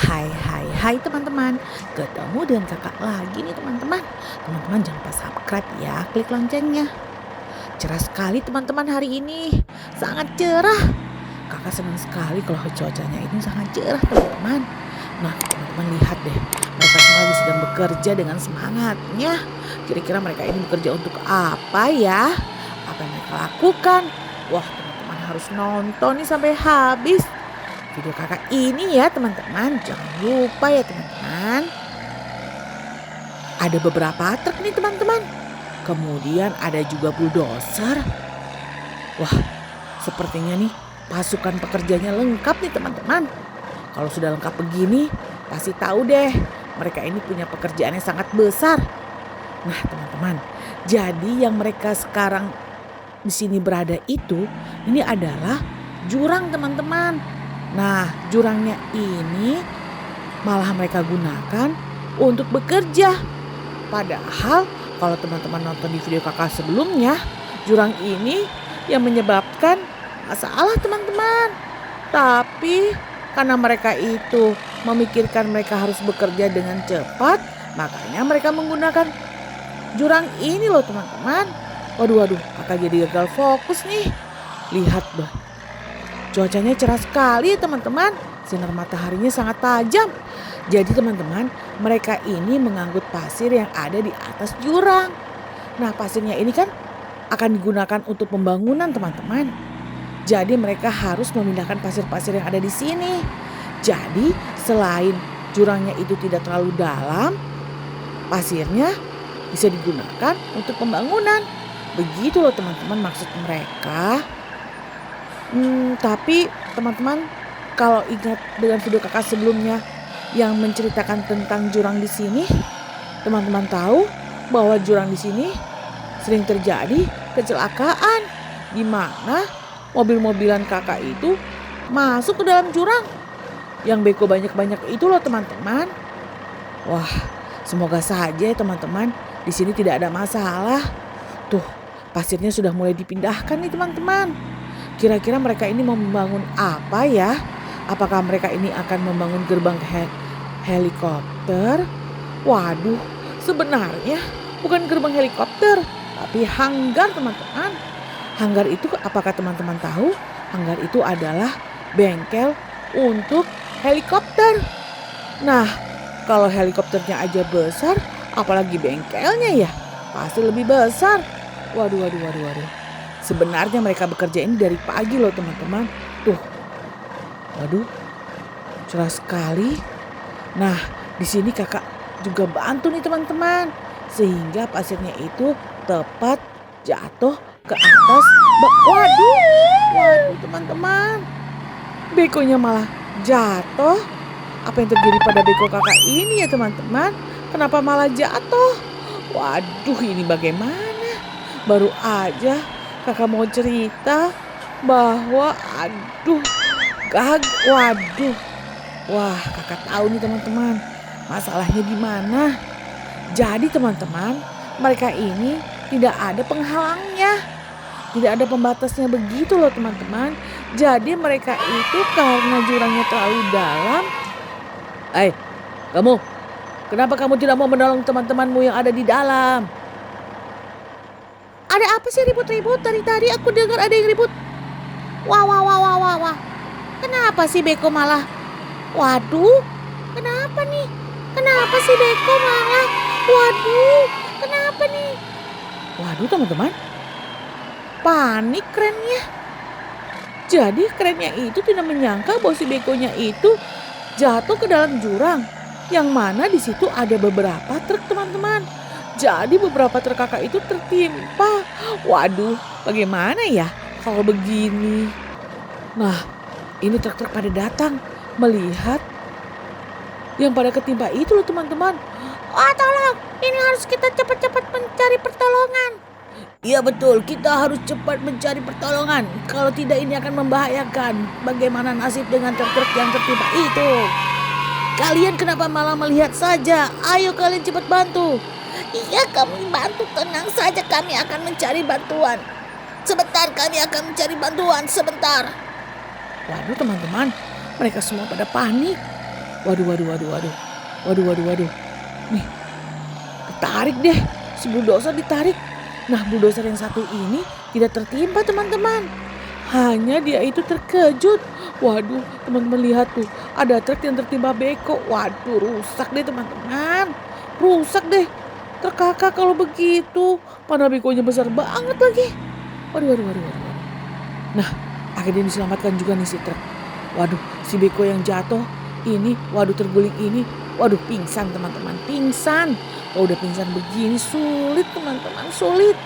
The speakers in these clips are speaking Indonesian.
Hai teman-teman. Ketemu dengan kakak lagi nih teman-teman. Teman-teman jangan lupa subscribe ya, klik loncengnya. Cerah sekali teman-teman hari ini. Sangat cerah. Kakak senang sekali kalau cuacanya ini sangat cerah teman-teman. Nah teman-teman lihat deh. Mereka semua lagi sedang bekerja dengan semangatnya. Kira-kira mereka ini bekerja untuk apa ya? Apa yang mereka lakukan? Wah teman-teman harus nonton nih sampai habis video kakak ini ya teman-teman. Jangan lupa ya teman-teman. Ada beberapa truk nih teman-teman. Kemudian ada juga bulldozer. Wah sepertinya nih pasukan pekerjanya lengkap nih teman-teman. Kalau sudah lengkap begini pasti tahu deh mereka ini punya pekerjaan yang sangat besar. Nah teman-teman, jadi yang mereka sekarang di sini berada itu ini adalah jurang teman-teman. Nah jurangnya ini malah mereka gunakan untuk bekerja. Padahal kalau teman-teman nonton di video kakak sebelumnya, jurang ini yang menyebabkan masalah teman-teman. Tapi karena mereka itu memikirkan mereka harus bekerja dengan cepat, makanya mereka menggunakan jurang ini loh teman-teman. Waduh, kakak jadi gagal fokus nih. Lihat deh. Cuacanya cerah sekali teman-teman. Sinar mataharinya sangat tajam. Jadi teman-teman, mereka ini mengangkut pasir yang ada di atas jurang. Nah pasirnya ini kan akan digunakan untuk pembangunan teman-teman. Jadi mereka harus memindahkan pasir-pasir yang ada di sini. Jadi selain jurangnya itu tidak terlalu dalam, pasirnya bisa digunakan untuk pembangunan. Begitu loh teman-teman maksud mereka. Tapi teman-teman kalau ingat dengan video kakak sebelumnya yang menceritakan tentang jurang di sini, teman-teman tahu bahwa jurang di sini sering terjadi kecelakaan di mana mobil-mobilan kakak itu masuk ke dalam jurang. Yang beko banyak-banyak itu loh teman-teman. Wah, semoga saja ya teman-teman di sini tidak ada masalah. Tuh, pasirnya sudah mulai dipindahkan nih teman-teman. Kira-kira mereka ini mau membangun apa ya? Apakah mereka ini akan membangun gerbang helikopter? Waduh, sebenarnya bukan gerbang helikopter, tapi hanggar teman-teman. Hanggar itu apakah teman-teman tahu? Hanggar itu adalah bengkel untuk helikopter. Nah, kalau helikopternya aja besar, apalagi bengkelnya ya? Pasti lebih besar. Waduh. Sebenarnya mereka bekerja ini dari pagi loh teman-teman. Tuh. Waduh. Cerah sekali. Nah, di sini kakak juga bantu nih teman-teman. Sehingga pasirnya itu tepat jatuh ke atas. Waduh teman-teman. Bekonya malah jatuh. Apa yang terjadi pada beko kakak ini ya teman-teman? Kenapa malah jatuh? Waduh, ini bagaimana? Baru aja kakak mau cerita bahwa waduh. Wah, kakak tahu nih teman-teman. Masalahnya di mana? Jadi teman-teman, mereka ini tidak ada penghalangnya. Tidak ada pembatasnya begitu loh teman-teman. Jadi mereka itu karena jurangnya terlalu dalam. Kamu, kenapa kamu tidak mau menolong teman-temanmu yang ada di dalam? Ada apa sih ribut-ribut? Dari tadi aku dengar ada yang ribut. Wah. Kenapa sih Beko malah? Waduh, kenapa nih? Kenapa sih Beko malah? Waduh, kenapa nih? Waduh teman-teman. Panik kerennya. Jadi kerennya itu tidak menyangka bahwa si bekonya itu jatuh ke dalam jurang. Yang mana di situ ada beberapa truk teman-teman. Jadi beberapa truk kakak itu tertimpa. Waduh, bagaimana ya kalau begini? Nah, ini truk-truk pada datang melihat yang pada ketimpa itu loh teman-teman. Wah tolong, ini harus kita cepat-cepat mencari pertolongan. Iya betul, kita harus cepat mencari pertolongan. Kalau tidak ini akan membahayakan. Bagaimana nasib dengan truk-truk yang tertimpa itu? Kalian kenapa malah melihat saja? Ayo kalian cepat bantu. Iya kami bantu, tenang saja kami akan mencari bantuan. Sebentar kami akan mencari bantuan, sebentar. Waduh teman-teman, mereka semua pada panik. Waduh, waduh, waduh, waduh. Waduh, waduh, waduh. Nih, ketarik deh. Si bulldozer ditarik. Nah, bulldozer yang satu ini tidak tertimpa teman-teman. Hanya dia itu terkejut. Waduh, teman-teman lihat tuh. Ada truk yang tertimpa beko. Waduh, rusak deh teman-teman. Rusak deh. Terkakak kalau begitu. Padahal bekonya besar banget lagi. Waduh, waduh, waduh, waduh. Nah, akhirnya diselamatkan juga nih si truk. Waduh, si beko yang jatuh ini, waduh terguling ini, waduh pingsan teman-teman, pingsan. Kalau udah pingsan begini sulit teman-teman, sulit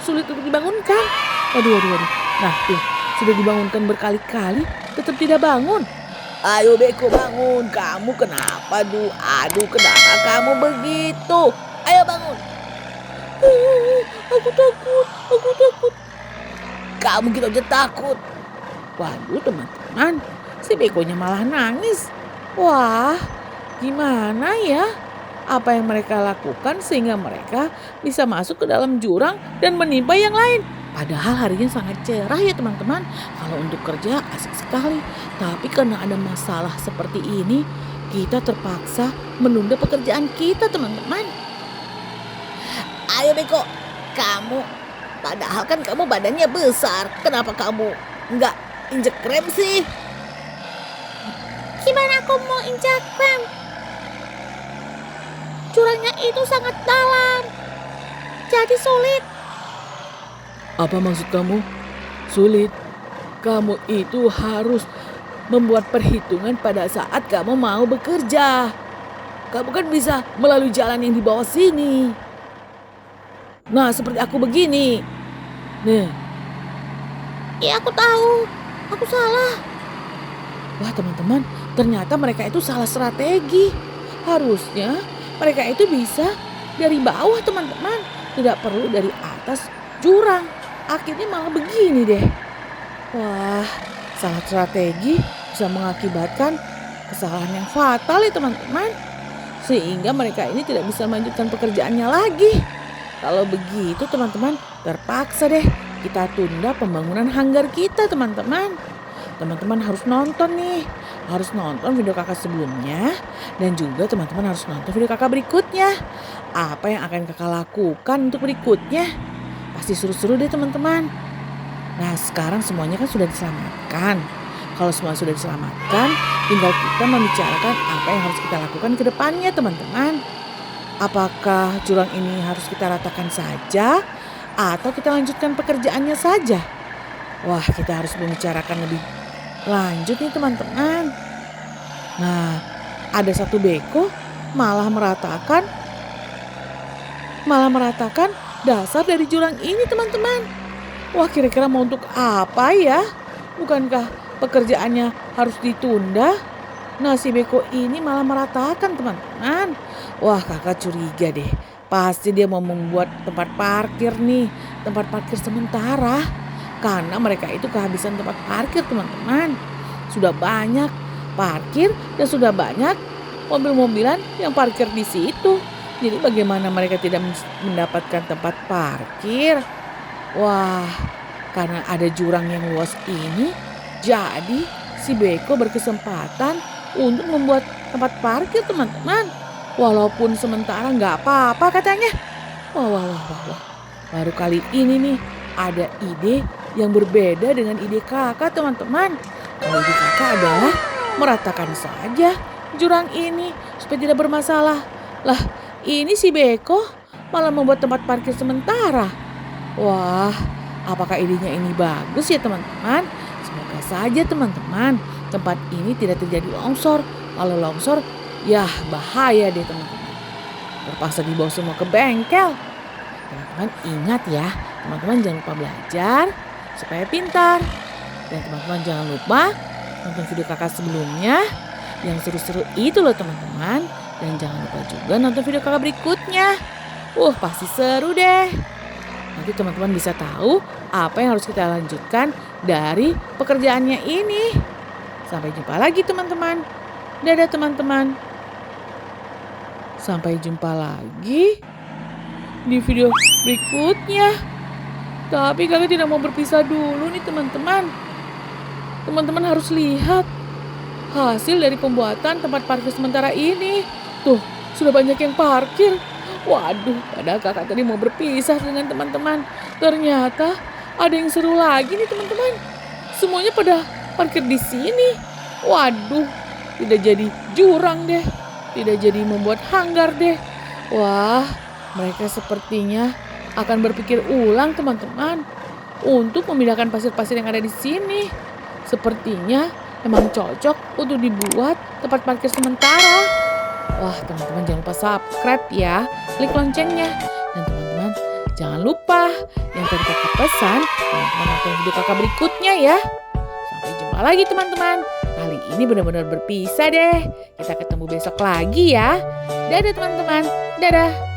untuk dibangunkan. Waduh, waduh, waduh. Nah tuh, sudah dibangunkan berkali-kali, tetap tidak bangun. Ayo beko bangun, kamu kenapa Aduh, kenapa kamu begitu? Ayo bangun. Aku takut. Kamu kita aja takut. Waduh teman-teman, si bekonya malah nangis. Wah, gimana ya? Apa yang mereka lakukan sehingga mereka bisa masuk ke dalam jurang dan menimpa yang lain? Padahal harinya sangat cerah ya teman-teman. Kalau untuk kerja asik sekali. Tapi karena ada masalah seperti ini, kita terpaksa menunda pekerjaan kita teman-teman. Ayo Beko, kamu. Padahal kan kamu badannya besar. Kenapa kamu nggak injek rem sih? Gimana aku mau injak rem? Jurangnya itu sangat dalam. Jadi sulit. Apa maksud kamu? Sulit? Kamu itu harus membuat perhitungan pada saat kamu mau bekerja. Kamu kan bisa melalui jalan yang di bawah sini. Nah, seperti aku begini. Nih. Iya, aku tahu. Aku salah. Wah, teman-teman, ternyata mereka itu salah strategi. Harusnya mereka itu bisa dari bawah, teman-teman. Tidak perlu dari atas jurang. Akhirnya malah begini deh. Wah, salah strategi bisa mengakibatkan kesalahan yang fatal ya, teman-teman. Sehingga mereka ini tidak bisa melanjutkan pekerjaannya lagi. Kalau begitu teman-teman, terpaksa deh kita tunda pembangunan hanggar kita teman-teman. Teman-teman harus nonton nih. Harus nonton video kakak sebelumnya. Dan juga teman-teman harus nonton video kakak berikutnya. Apa yang akan kakak lakukan untuk berikutnya? Pasti seru-seru deh teman-teman. Nah sekarang semuanya kan sudah diselamatkan. Kalau semua sudah diselamatkan, tinggal kita membicarakan apa yang harus kita lakukan ke depannya teman-teman. Apakah jurang ini harus kita ratakan saja atau kita lanjutkan pekerjaannya saja? Wah, kita harus membicarakan lebih lanjut nih teman-teman. Nah, ada satu beko malah meratakan dasar dari jurang ini teman-teman. Wah, kira-kira mau untuk apa ya? Bukankah pekerjaannya harus ditunda? Nah, si beko ini malah meratakan teman-teman. Wah, kakak curiga deh. Pasti dia mau membuat tempat parkir nih. Tempat parkir sementara. Karena mereka itu kehabisan tempat parkir teman-teman. Sudah banyak parkir dan sudah banyak mobil-mobilan yang parkir di situ. Jadi bagaimana mereka tidak mendapatkan tempat parkir? Wah, karena ada jurang yang luas ini. Jadi si beko berkesempatan untuk membuat tempat parkir teman-teman. Walaupun sementara nggak apa-apa katanya. Wah. Baru kali ini nih ada ide yang berbeda dengan ide kakak teman-teman. Kalau ide kakak adalah meratakan saja jurang ini supaya tidak bermasalah. Lah ini si beko malah membuat tempat parkir sementara. Wah, apakah idenya ini bagus ya teman-teman? Semoga saja teman-teman tempat ini tidak terjadi longsor. Kalau longsor, ya bahaya deh teman-teman. Terpaksa dibawa semua ke bengkel. Teman-teman ingat ya, teman-teman jangan lupa belajar supaya pintar. Dan teman-teman jangan lupa nonton video kakak sebelumnya yang seru-seru itu loh teman-teman. Dan jangan lupa juga nonton video kakak berikutnya. Pasti seru deh. Nanti teman-teman bisa tahu apa yang harus kita lanjutkan dari pekerjaannya ini. Sampai jumpa lagi teman-teman. Dadah teman-teman. Sampai jumpa lagi di video berikutnya. Tapi kakak tidak mau berpisah dulu nih teman-teman. Teman-teman harus lihat. hasil dari pembuatan tempat parkir sementara ini. Tuh, sudah banyak yang parkir. Waduh, padahal kakak tadi mau berpisah dengan teman-teman. Ternyata ada yang seru lagi nih teman-teman. Semuanya pada parkir di sini. Waduh, tidak jadi jurang deh. Tidak jadi membuat hanggar deh. Wah, mereka sepertinya akan berpikir ulang teman-teman untuk memindahkan pasir-pasir yang ada di sini. Sepertinya memang cocok untuk dibuat tempat parkir sementara. Wah, teman-teman jangan lupa subscribe ya, klik loncengnya. Dan teman-teman jangan lupa yang tadi kakak pesan, teman-teman nonton video kakak berikutnya ya. Sampai jumpa lagi teman-teman. Kali ini benar-benar berpisah deh. Kita ketemu besok lagi ya. Dadah teman-teman. Dadah.